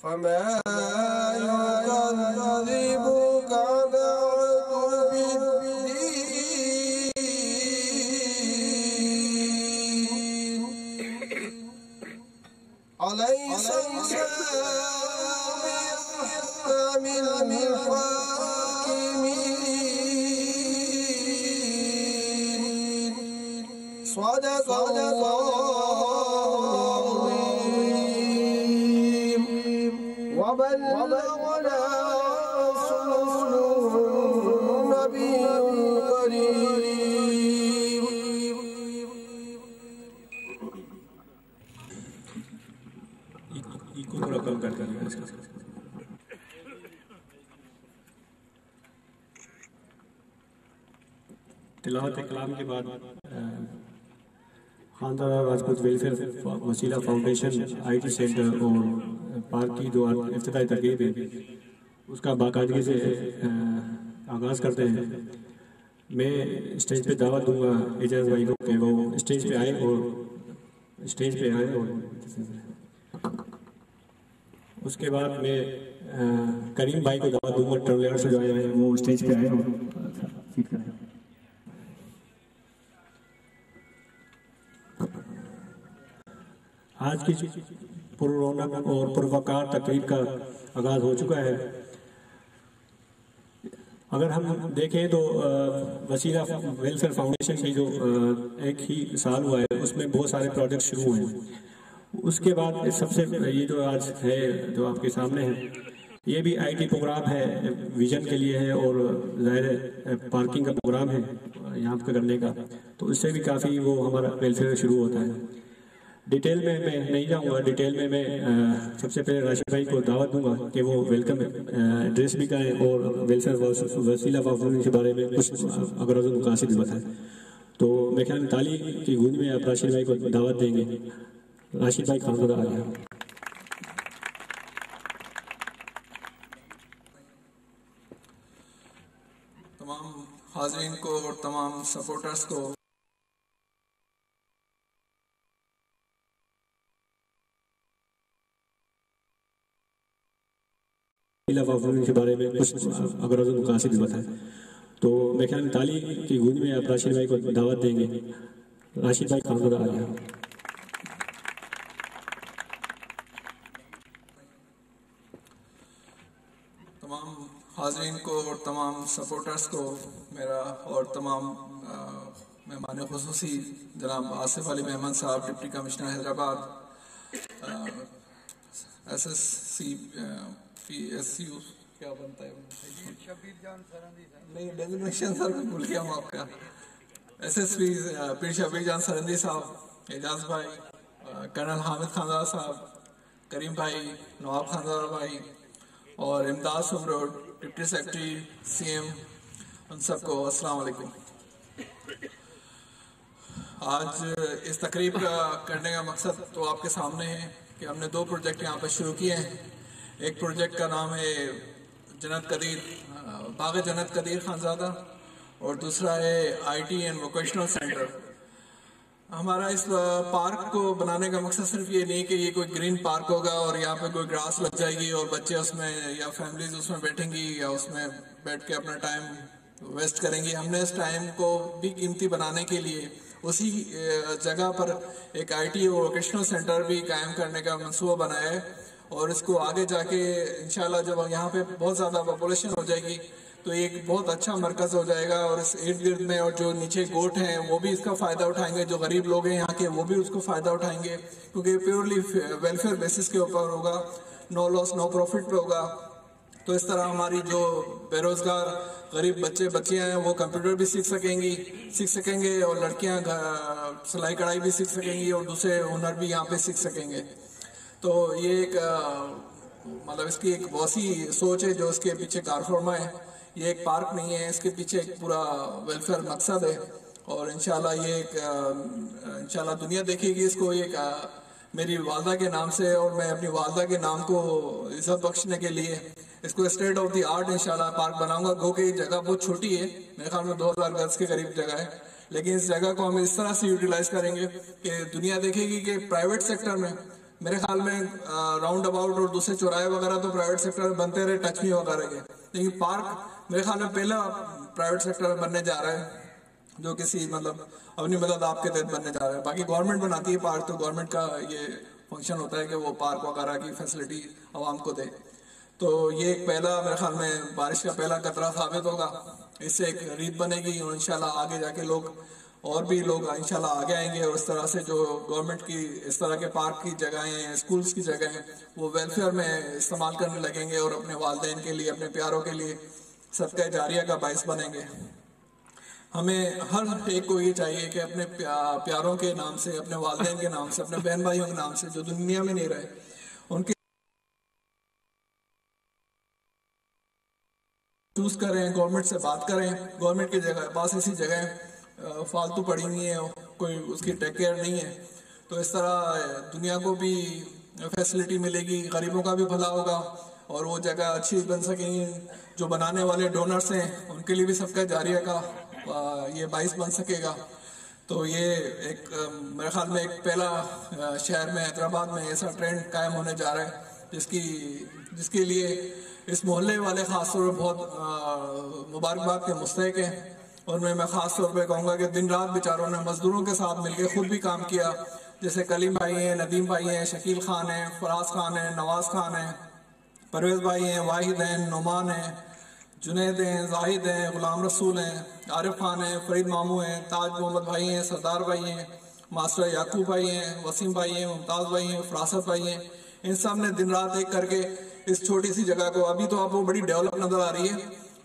فما يكذبك بعد بالدين أليس الإنسان بأحكم الحاكمين صدق الله العظيم وبلغنا رسوله النبي الكريم. تھوڑا کم کر کے تلاوت کلام کے بعد خاندان راجپوت ویلفیئر وسیلہ فاؤنڈیشن آئی ٹی سینٹر اور پارک کی جو افتتاحی تقریب ہے اس کا باقاعدگی سے آغاز کرتے ہیں. میں اسٹیج پہ دعوت دوں گا اعجاز بھائی کو کہ وہ اسٹیج پہ آئے اور اس کے بعد میں کریم بھائی کو دعوت دوں گا ٹریولر سے جو آئے ہیں وہ اسٹیج پہ آئے اور فیڈ کریں. آج کی پر رونق اور پروقار تقریب کا آغاز ہو چکا ہے. اگر ہم دیکھیں تو وسیلہ ویلفیئر فاؤنڈیشن کی جو ایک ہی سال ہوا ہے اس میں بہت سارے پروجیکٹ شروع ہوئے ہیں. اس کے بعد سب سے یہ جو آج ہے جو آپ کے سامنے ہے یہ بھی آئی ٹی پروگرام ہے, ویژن کے لیے ہے اور ظاہر پارکنگ کا پروگرام ہے یہاں پہ کرنے کا, تو اس سے بھی کافی وہ ہمارا ویلفیئر شروع ہوتا ہے. ڈیٹیل میں نہیں جاؤں گا, ڈیٹیل میں سب سے پہلے راشد بھائی کو دعوت دوں گا کہ وہ ویلکم ایڈریس بھی کریں اور ویلفیئر وسیلہ فاؤنڈیشن کے بارے میں کچھ اغراض و مقاصد بھی بتائیں. تو میں خیال میں تالی کی گونج میں آپ راشد بھائی کو دعوت دیں گے. راشد بھائی خاندان آ گیا. تمام حاضرین کو اور تمام سپورٹرز کو فاؤنڈیشن کے بارے میں کچھ اغراض و مقاصد بھی بتائیں. تو میں خیال میں تالی کی گونج میں آپ راشد بھائی کو دعوت دیں گے. راشد بھائی خاندان آ گیا. تمام حاضرین کو اور تمام سپورٹرز کو میرا اور تمام مہمان خصوصی جناب آصف علی مہمان صاحب deputy commissioner Hyderabad, S S C P S U کیا بنتا ہے شبیر جان سرندی صاحب, نہیں ڈیزگنیشن سر کو بھول گیا ہوں آپ کا, ایس ایس پی پیر شبیر جان سرندی صاحب, اعجاز بھائی, کرنل حامد خاندان صاحب, کریم بھائی, نواب خاندان بھائی اور امداد سمروڈ ڈپٹی سیکرٹری سی ایم, ان سب کو السلام علیکم. آج اس تقریب کا کرنے کا مقصد تو آپ کے سامنے ہے کہ ہم نے 2 پروجیکٹ یہاں پہ شروع کیے ہیں. ایک پروجیکٹ کا نام ہے جنت قدیر, باغ جنت قدیر خانزادہ, اور دوسرا ہے I T and vocational centre. ہمارا اس پارک کو بنانے کا مقصد صرف یہ نہیں کہ یہ کوئی گرین پارک ہوگا اور یہاں پہ کوئی گراس لگ جائے گی اور بچے اس میں یا فیملیز اس میں بیٹھیں گی یا اس میں بیٹھ کے اپنا ٹائم ویسٹ کریں گی. ہم نے اس ٹائم کو بھی قیمتی بنانے کے لیے اسی جگہ پر ایک آئی ٹی اور ووکیشنل سینٹر بھی قائم کرنے کا منصوبہ بنایا ہے, اور اس کو آگے جا کے انشاءاللہ جب یہاں پہ بہت زیادہ پاپولیشن ہو جائے گی تو ایک بہت اچھا مرکز ہو جائے گا, اور اس ارد گرد میں اور جو نیچے گوٹ ہیں وہ بھی اس کا فائدہ اٹھائیں گے, جو غریب لوگ ہیں یہاں کے وہ بھی اس کو فائدہ اٹھائیں گے, کیونکہ پیورلی ویلفیئر بیسس کے اوپر ہوگا, نو لاس نو پروفٹ پہ ہوگا. تو اس طرح ہماری جو بے روزگار غریب بچیاں ہیں وہ کمپیوٹر بھی سیکھ سکیں گے اور لڑکیاں سلائی کڑھائی بھی سیکھ سکیں گی اور دوسرے ہنر بھی یہاں پہ سیکھ سکیں گے. تو یہ ایک مطلب اس کی ایک وسیع سوچ ہے جو اس کے پیچھے کار فرما ہے. یہ ایک پارک نہیں ہے, اس کے پیچھے ایک پورا ویلفیئر مقصد ہے, اور انشاءاللہ یہ ایک انشاءاللہ دنیا دیکھے گی اس کو. ایک میری والدہ کے نام سے اور میں اپنی والدہ کے نام کو عزت بخشنے کے لیے اس کو اسٹیٹ آف دی آرٹ انشاءاللہ پارک بناؤں گا. گو کہ یہ جگہ بہت چھوٹی ہے, میرے خیال میں 2000 گز کے قریب جگہ ہے, لیکن اس جگہ کو ہم اس طرح سے یوٹیلائز کریں گے کہ دنیا دیکھے گی کہ پرائیویٹ سیکٹر میں میرے خیال میں راؤنڈ اباؤٹ اور دوسرے چوراہے وغیرہ تو پرائیویٹ سیکٹر میں بنتے رہے، ٹچ می وغیرہ کے، لیکن پارک میرے خیال میں پہلا پرائیویٹ سیکٹر میں بننے جا رہا ہے، جو کسی مطلب اپنی مدد آپ کے تحت بننے جا رہا ہے. باقی گورنمنٹ بناتی ہے پارک، تو گورنمنٹ کا یہ فنکشن ہوتا ہے کہ وہ پارک وغیرہ کی فیسلٹی عوام کو دے. تو یہ ایک پہلا میرے خیال میں بارش کا پہلا قطرہ ثابت ہوگا، اس سے ایک ریت بنے گی، اور انشاءاللہ آگے جا کے لوگ اور بھی لوگ انشاءاللہ آگے آئیں گے، اور اس طرح سے جو گورنمنٹ کی اس طرح کے پارک کی جگہیں ہیں، اسکولز کی جگہیں ہیں، وہ ویلفیئر میں استعمال کرنے لگیں گے، اور اپنے والدین کے لیے، اپنے پیاروں کے لیے صدقہ جاریہ کا باعث بنیں گے. ہمیں ہر ایک کو یہ چاہیے کہ اپنے پیاروں کے نام سے، اپنے والدین کے نام سے، اپنے بہن بھائیوں کے نام سے جو دنیا میں نہیں رہے، ان کے چوز کریں، گورنمنٹ سے بات کریں. گورنمنٹ کی جگہ پاس ایسی جگہیں فالتو پڑی ہوئی ہیں، کوئی اس کی ٹیک کیئر نہیں ہے، تو اس طرح دنیا کو بھی فیسلٹی ملے گی، غریبوں کا بھی بھلا ہوگا، اور وہ جگہ اچھی بن سکیں گی. جو بنانے والے ڈونرز ہیں ان کے لیے بھی صدقہ جاریہ کا یہ باعث بن سکے گا. تو یہ ایک میرے خیال میں ایک پہلا شہر میں، حیدرآباد میں ایسا ٹرینڈ قائم ہونے جا رہا ہے، جس کے لیے اس محلے والے خاص طور پہ بہت مبارکباد کے مستحق ہیں. اور میں خاص طور پہ کہوں گا کہ دن رات بیچاروں نے مزدوروں کے ساتھ مل کے خود بھی کام کیا، جیسے کلیم بھائی ہیں، ندیم بھائی ہیں، شکیل خان ہیں، فراز خان ہیں، نواز خان ہیں، پرویز بھائی ہیں، واحد ہیں، نعمان ہیں، جنید ہیں، زاہد ہیں، غلام رسول ہیں، عارف خان ہیں، فرید ماموں ہیں، تاج محمد بھائی ہیں، سردار بھائی ہیں، ماسٹر یعقوب بھائی ہیں، وسیم بھائی ہیں، ممتاز بھائی ہیں، فراست بھائی ہیں. ان سب نے دن رات ایک کر کے اس چھوٹی سی جگہ کو، ابھی تو آپ کو بڑی ڈیولپ نظر آ رہی ہے،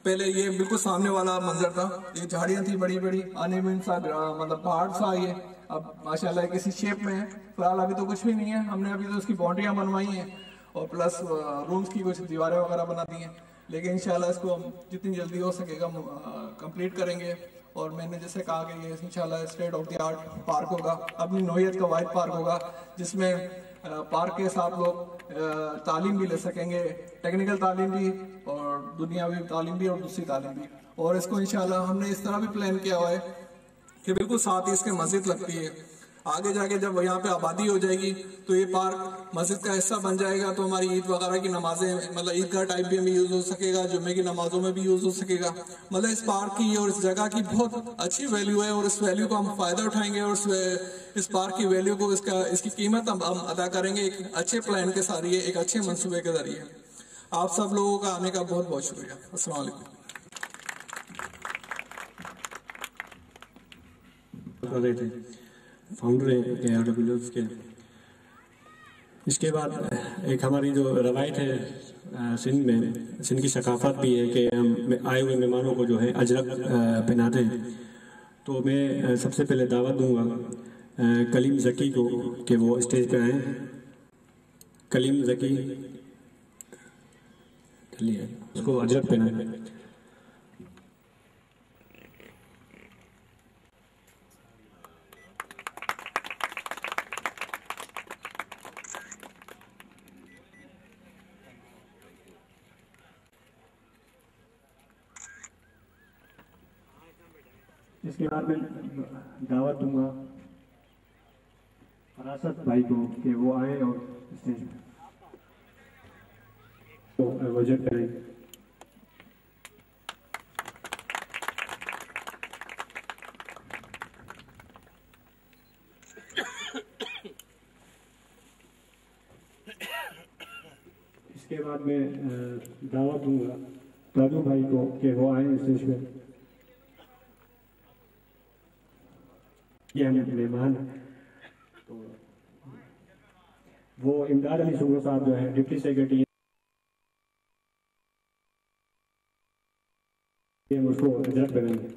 پہلے یہ بالکل سامنے والا منظر تھا، یہ جھاڑیاں تھی بڑی بڑی، آنے میں سا مطلب پہاڑ سا، یہ اب ماشاءاللہ کسی شیپ میں ہے. فی الحال ابھی تو کچھ بھی نہیں ہے، ہم نے ابھی تو اس کی باؤنڈریاں بنوائی ہیں، اور پلس رومز کی کچھ دیواریں وغیرہ بنا دی ہیں، لیکن انشاءاللہ اس کو ہم جتنی جلدی ہو سکے گا کمپلیٹ کریں گے. اور میں نے جیسے کہا کہ یہ انشاءاللہ state of the art park ہوگا، اپنی نوعیت کا واحد پارک ہوگا، جس میں پارک کے ساتھ لوگ تعلیم بھی لے سکیں گے، ٹیکنیکل تعلیم بھی اور دنیاوی تعلیم بھی اور دوسری تعلیم بھی. اور اس کو انشاءاللہ ہم نے اس طرح بھی پلان کیا ہوا ہے کہ بالکل ساتھ ہی اس کے مسجد لگتی ہے. آگے جا کے جب یہاں پہ آبادی ہو جائے گی تو یہ پارک مسجد کا حصہ بن جائے گا، تو ہماری عید وغیرہ کی نمازیں، مطلب عید کا ٹائپ بھی ہمیں یوز ہو سکے گا، جمعے کی نمازوں میں بھی یوز ہو سکے گا. مطلب اس پارک کی اور اس جگہ کی بہت اچھی ویلیو ہے، اور اس ویلیو کو ہم فائدہ اٹھائیں گے، اور اس پارک کی ویلیو کو، اس کی قیمت ہم ادا کریں گے ایک اچھے پلان کے ذریعے، ایک اچھے منصوبے کے ذریعے. آپ سب لوگوں کا آنے کا بہت بہت شکریہ. السلام علیکم. فاؤنڈر ہیں ARWS کے. اس کے بعد ایک ہماری جو روایت ہے سندھ کی ثقافت بھی ہے کہ ہم آئے ہوئے مہمانوں کو جو ہے اجرک پہناتے ہیں. تو میں سب سے پہلے دعوت دوں گا کلیم ذکی کو کہ وہ اسٹیج پہ آئیں. کلیم ذکی اس کو اجرک پہنائیں. اس کے بعد میں دعوت دوں گا فراست بھائی کو کہ وہ آئیں اور اسٹیج پہ وجہ کریں. اس کے بعد میں دعوت دوں گا دادو بھائی کو کہ وہ آئیں اسٹیج پہ. یہ ہمیں مہمان تو وہ امداد علی سنگو صاحب جو ہے ڈپٹی سیکرٹری، ہم اس کو اجرت کریں گے.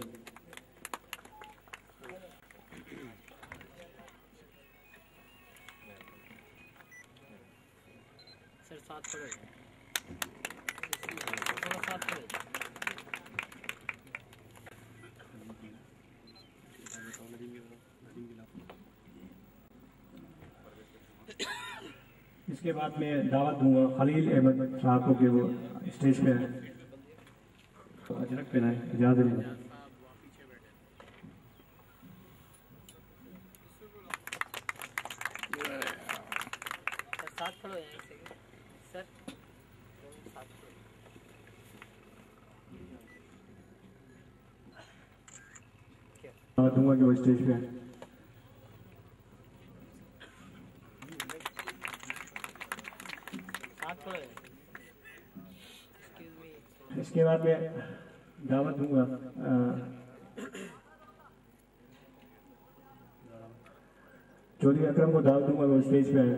اس کے بعد میں دعوت دوں گا خلیل احمد صاحب کو کہ وہ اسٹیج پہ اجرک پہنائیں. اجازت دیں. دوں گا کہ وہ اسٹیج پہ ہے. اس کے بعد میں دعوت دوں گا چودھری اکرم کو دعوت دوں گا وہ اسٹیج پہ آئے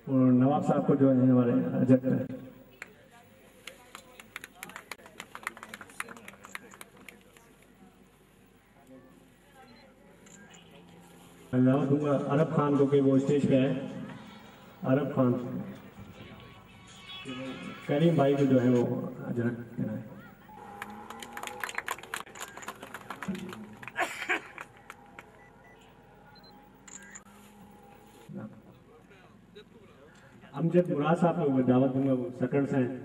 اور نواب صاحب کو جو ہے ہمارے اجت ہے دعوت دوں گا عرب خان کو کہ وہ اسٹیج پہ آئے. عرب خان کریم بھائی کو جو ہے وہ اجرت کرائے. امجد مراد صاحب کو دعوت دوں گا وہ سکڑ سے ہیں.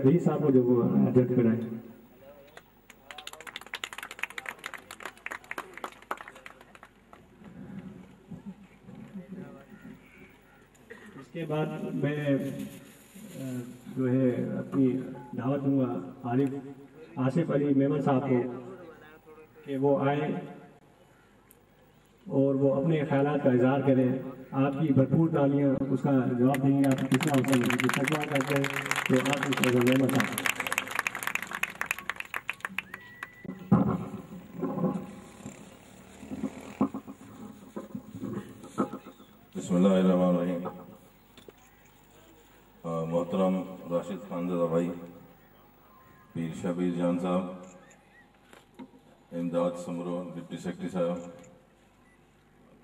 رئی صاحب کو جو وہ اجرت کرائے. اس کے بعد میں جو ہے اپنی دعوت دوں گا آصف علی میمن صاحب کو کہ وہ آئیں اور وہ اپنے خیالات کا اظہار کریں. آپ کی بھرپور تعلیاں اس کا جواب دیں گے. آپ کتنا ہوتا ہے تجربہ کرتے ہیں تو آپ اس کا میمن صاحب. بسم اللہ الرحمن الرحیم. محترم راشد خان زادہ بھائی، پیر شبیر جان صاحب، امداد سمرو ڈپٹی سیکرٹری صاحب،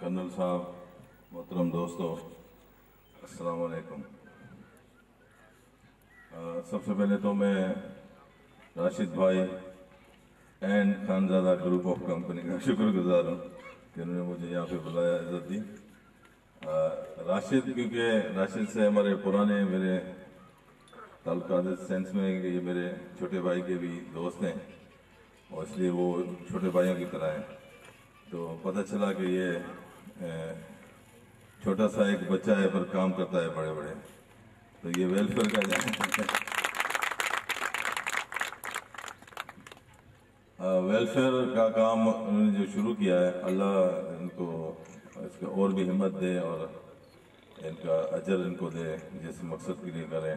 کرنل صاحب، محترم دوستو، السلام علیکم. سب سے پہلے تو میں راشد بھائی and Khanzada group of company کا شکر گزار ہوں کہ انہوں نے مجھے یہاں پہ بلایا، عزت دی. راشد کیونکہ راشد سے ہمارے پرانے میرے تعلقات اس سینس میں کہ یہ میرے چھوٹے بھائی کے بھی دوست ہیں اور اس لیے وہ چھوٹے بھائیوں کی طرح ہیں. تو پتہ چلا کہ یہ چھوٹا سا ایک بچہ ہے پر کام کرتا ہے بڑے بڑے. تو یہ ویلفیئر کا ویلفیئر کا کام انہوں نے جو شروع کیا ہے، اللہ ان کو اس کا اور بھی ہمت دے اور ان کا اجر ان کو دے جس مقصد کے لیے کریں.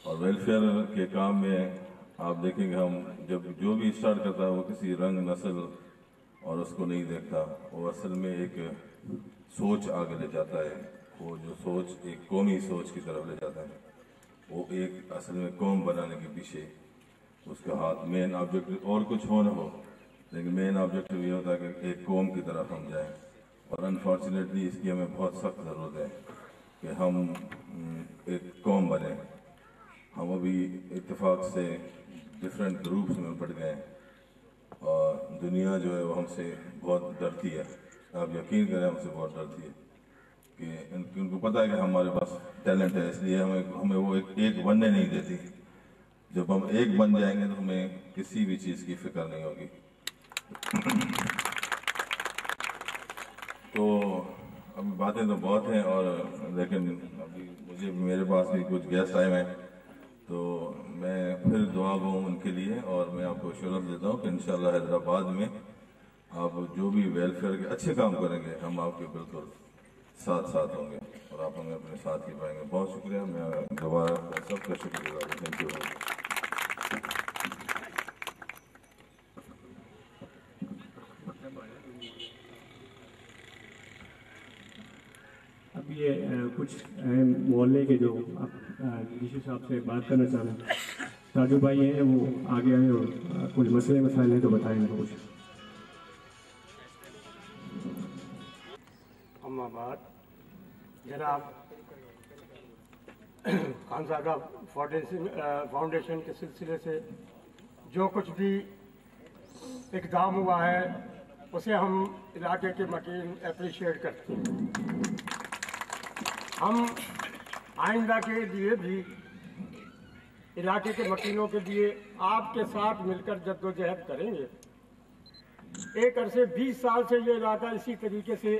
اور ویلفیئر کے کام میں آپ دیکھیں گے ہم جب جو بھی اسٹارٹ کرتا ہے وہ کسی رنگ نسل اور اس کو نہیں دیکھتا، وہ اصل میں ایک سوچ آگے لے جاتا ہے. وہ جو سوچ ایک قومی سوچ کی طرف لے جاتا ہے، وہ ایک اصل میں قوم بنانے کے پیچھے اس کا ہاتھ مین آبجیکٹو اور کچھ ہو نہ ہو، لیکن مین آبجیکٹو یہ ہوتا ہے کہ ایک قوم کی طرف ہم جائیں. اور انفارچونیٹلی اس کی ہمیں بہت سخت ضرورت ہے کہ ہم ایک قوم بنیں. ہم ابھی اتفاق سے ڈفرینٹ گروپس میں بٹ گئے اور دنیا جو ہے وہ ہم سے بہت ڈرتی ہے. آپ یقین کریں ہم سے بہت ڈرتی ہے کہ ان کو پتہ ہے کہ ہمارے پاس ٹیلنٹ ہے، اس لیے ہمیں وہ ایک بننے نہیں دیتی. جب ہم ایک بن جائیں گے تو ہمیں کسی بھی چیز کی فکر نہیں ہوگی. تو ابھی باتیں تو بہت ہیں اور لیکن ابھی مجھے میرے پاس بھی کچھ گیسٹ آئے ہیں، تو میں پھر دعا گو ان کے لیے اور میں آپ کو شرف دیتا ہوں کہ انشاءاللہ حیدرآباد میں آپ جو بھی ویلفیئر کے اچھے کام کریں گے ہم آپ کے بالکل ساتھ ہوں گے اور آپ ہمیں اپنے ساتھ ہی پائیں گے. بہت شکریہ. میں دوبارہ سب کا شکر گزار ہوں. Thank you. اب یہ کچھ اہم محلے کے جو ڈی سی صاحب سے بات کرنا چاہ رہے ہیں، راجو بھائی ہیں وہ آگے آئے اور کچھ مسئلے مسائل ہیں تو بتائیں گے کچھ. اما بعد، جناب خانزادہ فاؤنڈیشن کے سلسلے سے جو کچھ بھی اقدام ہوا ہے اسے ہم علاقے کے مکین اپریشیٹ کرتے ہیں. ہم آئندہ کے لیے بھی علاقے کے مکینوں کے لیے آپ کے ساتھ مل کر جدوجہد کریں گے. ایک عرصے 20 سال سے یہ علاقہ اسی طریقے سے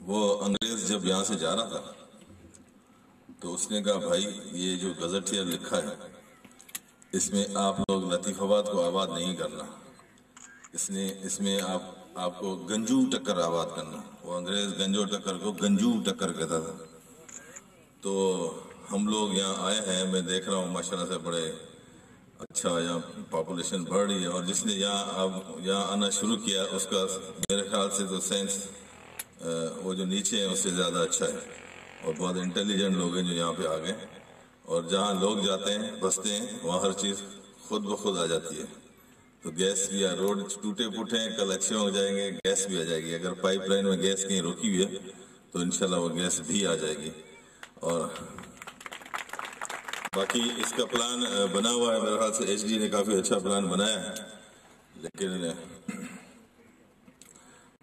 وہ انگریز جب یہاں سے جا رہا تھا تو اس نے کہا بھائی یہ جو گزٹیئر لکھا ہے اس میں آپ لوگ لطیف آباد کو آباد نہیں کرنا، اس میں آپ کو گنجو ٹکر آباد کرنا۔ وہ انگریز گنجو ٹکر کو گنجو ٹکر کہتا تھا۔ تو ہم لوگ یہاں آئے ہیں، میں دیکھ رہا ہوں ماشاء اللہ سے بڑے اچھا یہاں پاپولیشن بڑھ رہی ہے، اور جس نے یہاں آنا شروع کیا اس کا میرے خیال سے تو سینس وہ جو نیچے ہیں اس سے زیادہ اچھا ہے، اور بہت انٹیلیجنٹ لوگ ہیں جو یہاں پہ آ گئے، اور جہاں لوگ جاتے ہیں بستے ہیں وہاں ہر چیز خود بخود آ جاتی ہے۔ تو گیس بھی روڈ ٹوٹے پھوٹے ہیں، کل اچھے ہو جائیں گے، گیس بھی آ جائے گی۔ اگر پائپ لائن میں گیس کہیں رکی ہوئی ہے تو انشاءاللہ وہ گیس بھی آ جائے گی۔ اور باقی اس کا پلان بنا ہوا ہے، میرے خیال سے ایچ ڈی نے کافی اچھا پلان بنایا ہے، لیکن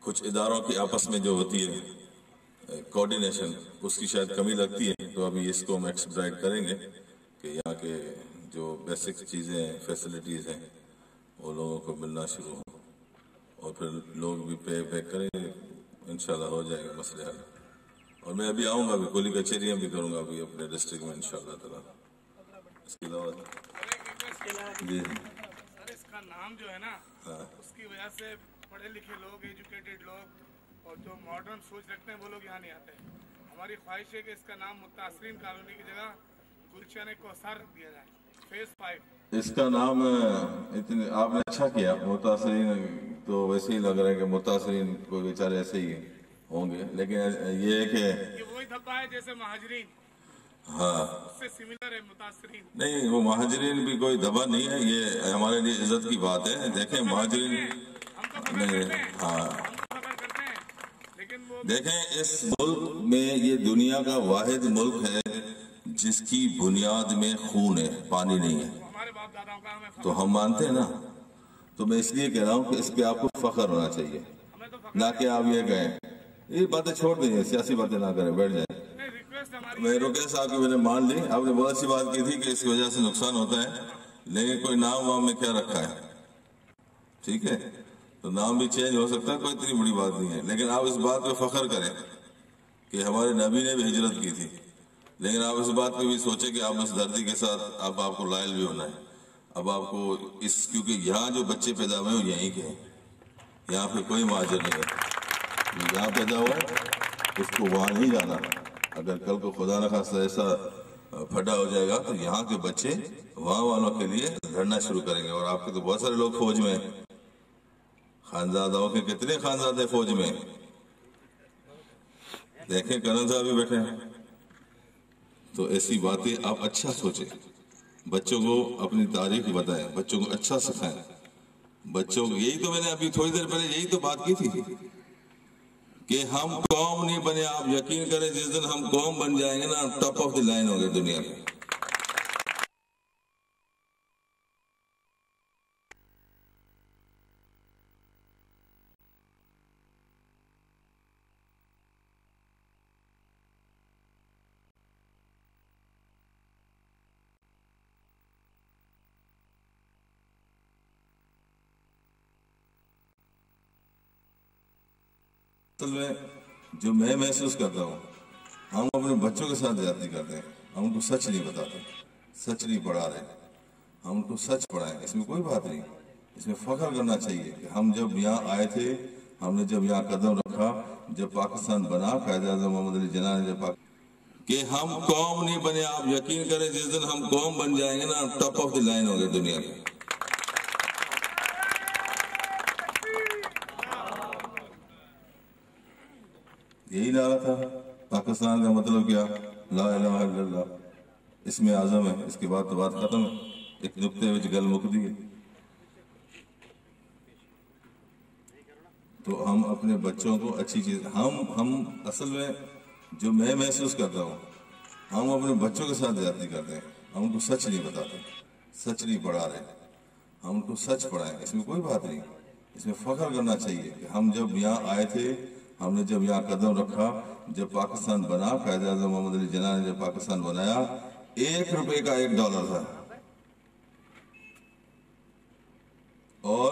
کچھ اداروں کی آپس میں جو ہوتی ہے کوآرڈینیشن اس کی شاید کمی لگتی ہے، تو ابھی اس کو ہم ایکسپلائٹ کریں گے کہ یہاں کے جو بیسک چیزیں فیسلٹیز ہیں وہ لوگوں کو ملنا شروع ہوں، اور پھر لوگ بھی پے کریں گے، انشاءاللہ ہو جائے گا مسئلہ حل۔ اور میں ابھی آؤں گا، ابھی کلی کچہریاں بھی کروں گا ابھی اپنے ڈسٹرکٹ میں انشاءاللہ تعالیٰ۔ اس کے علاوہ جی سر اس کا نام جو ہے نا اس کی وجہ سے پڑھے لکھے لوگ، ایجوکیٹڈ لوگ اور جو ماڈرن سوچ رکھتے ہیں وہ لوگ یہاں نہیں آتے۔ ہماری خواہش ہے کہ اس کا نام متاثرین کالونی کی جگہ گلشن کوثر رکھ دیا جائے، فیز 5۔ اس کا نام آپ نے اچھا کیا، متاثرین تو ویسے ہی لگ رہا ہے کہ متاثرین کوئی بیچارے ایسے ہی ہوں گے، لیکن یہ ہے کہ یہ وہی دھبا ہے جیسے مہاجرین، ہاں اس سے سملر ہے متاثرین۔ نہیں، وہ مہاجرین بھی کوئی دبا نہیں ہے، یہ ہمارے لیے عزت کی بات ہے۔ دیکھیں مہاجرین دیکھیں اس ملک میں یہ دنیا کا واحد ملک ہے جس کی بنیاد میں خون ہے، پانی نہیں ہے، تو ہم مانتے ہیں نا۔ تو میں اس لیے کہہ رہا ہوں کہ اس پہ آپ کو فخر ہونا چاہیے، نہ کہ آپ یہ کہیں۔ یہ باتیں چھوڑ دیں، سیاسی باتیں نہ کریں، بیٹھ جائیں۔ میں رکیہ صاحب کی میں نے مان لی، آپ نے بہت اچھی بات کی تھی کہ اس کی وجہ سے نقصان ہوتا ہے، لیکن کوئی نام وام میں کیا رکھا ہے، ٹھیک ہے، تو نام بھی چینج ہو سکتا ہے، کوئی اتنی بڑی بات نہیں ہے، لیکن آپ اس بات پہ فخر کریں کہ ہمارے نبی نے بھی ہجرت کی تھی۔ لیکن آپ اس بات پہ بھی سوچیں کہ آپ اس دھرتی کے ساتھ اب آپ کو لائل بھی ہونا ہے۔ اب آپ کو کیونکہ یہاں جو بچے پیدا ہوئے ہیں یہیں کے ہیں، یہاں پہ کوئی مہاجر نہیں ہے، جہاں پیدا ہوا ہے اس کو وہاں نہیں جانا۔ اگر کل کو خدا نخواستہ ایسا پھٹا ہو جائے گا تو یہاں کے بچے وہاں والوں کے لیے لڑنا شروع کریں گے۔ اور آپ کے تو بہت سارے لوگ فوج میں، خانزادوں کے کتنے خانزادے فوج میں، دیکھیں کرنل صاحب بھی بیٹھے ہیں۔ تو ایسی باتیں آپ اچھا سوچیں، بچوں کو اپنی تاریخ بتائیں، بچوں کو اچھا سکھائیں، بچوں کو یہی تو میں نے ابھی تھوڑی دیر پہلے یہی تو بات کی تھی کہ ہم قوم نہیں بنے۔ آپ یقین کریں جس دن ہم قوم بن جائیں گے نا، ٹاپ آف دی لائن ہوگے دنیا میں۔ اصل میں جو میں محسوس کرتا ہوں، ہم اپنے بچوں کے ساتھ زیادتی کرتے ہیں، ہم ان کو سچ نہیں بتاتے، سچ نہیں پڑھا رہے، ہم ان کو سچ پڑھائیں، اس میں کوئی بات نہیں، اس میں فخر کرنا چاہیے کہ ہم جب یہاں آئے تھے، ہم نے جب یہاں قدم رکھا، جب پاکستان بنا، قائد اعظم محمد علی جناح نے جب کہ ہم قوم نہیں بنے۔ آپ یقین کریں جس دن ہم قوم بن جائیں گے نا، ٹاپ آف دی لائن ہوگے دنیا میں۔ یہی نعرہ تھا پاکستان کا مطلب کیا؟ لا الہ الا اللہ، اس میں اعظم ہے، اس کے بعد تو بات ختم ہے، ایک نقطے وچ گل مکدی ہے۔ تو ہم اپنے بچوں کو اچھی چیز، ہم اصل میں جو میں محسوس کرتا ہوں، ہم اپنے بچوں کے ساتھ زیادتی کرتے ہیں، ہم ان کو سچ نہیں بتاتے، سچ نہیں پڑھا رہے، ہم ان کو سچ پڑھائیں، اس میں کوئی بات نہیں، اس میں فخر کرنا چاہیے کہ ہم جب یہاں آئے تھے، ہم نے جب یہاں قدم رکھا، جب پاکستان بنا، قائد اعظم محمد علی جناح نے جب پاکستان بنایا، 1 روپے کا $1 تھا، اور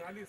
40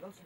10